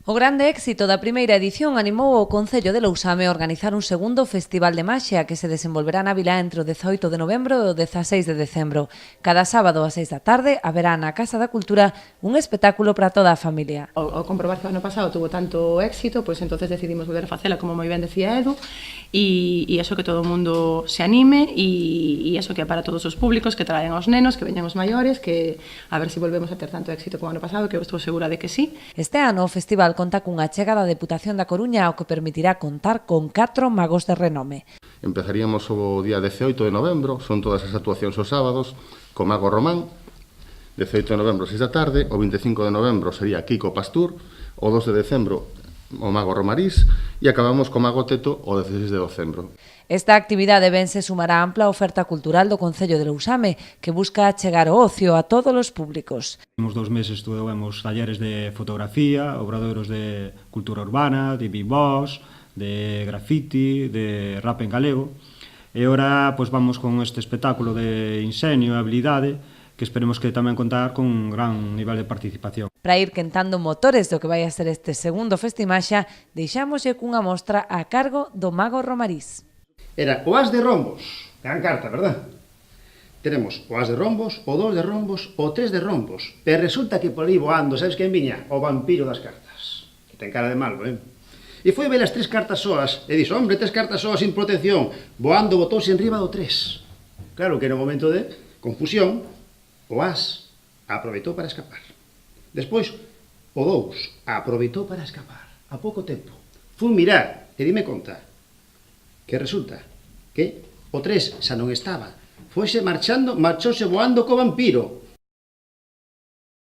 O grande éxito da primeira edición animou o Concello de Lousame a organizar un segundo Festival de Maxia que se desenvolverá na vila entre o 18 de novembro e o 16 de decembro. Cada sábado ás 6 da tarde haberá na Casa da Cultura un espectáculo para toda a familia. Ao comprobar que o ano pasado tuvo tanto éxito, pois entonces decidimos volver a facela, como moi ben decía Edu, e eso que todo o mundo se anime e eso que é para todos os públicos, que traen aos nenos, que veñan os maiores, que a ver se volvemos a ter tanto éxito como o ano pasado, que eu estou segura de que sí. Este ano o festival conta cunha chega da Deputación da Coruña o que permitirá contar con 4 magos de renome. Empezaríamos o día 18 de novembro, son todas as actuacións os sábados, co Mago Román, 18 de novembro, 6 da tarde, o 25 de novembro sería Kiko Pastur, o 2 de decembro o Mago Romarís e acabamos co Mago Teto o 16 de decembro. Esta actividade vense sumará a ampla oferta cultural do Concello de Lousame, que busca chegar o ocio a todos os públicos. Nos 2 meses tuvemos talleres de fotografía, obradoiros de cultura urbana, de beatbox, de graffiti, de rap en galego. E ora pois, vamos con este espectáculo de ingenio e habilidade que esperemos que tamén contar con un gran nivel de participación. Para ir quentando motores do que vai a ser este segundo Festimaxa, deixámoslle cunha mostra a cargo do Mago Romarís. Era o as de rombos, gran carta, verdad? Tenemos o as de rombos, o 2 de rombos, o 3 de rombos. Pero resulta que por aí voando, sabes quen viña? O vampiro das cartas. Que ten cara de malo, E foi ver as 3 cartas soas, e dixo, hombre, 3 cartas soas sin protección, voando botouse en riba do 3. Claro que no momento de confusión, o as aproveitou para escapar. Despois, o 2 aproveitou para escapar. A pouco tempo. Fui mirar, e dime conta, que resulta que o 3 xa non estaba. Foise marchando, marchouse voando co vampiro.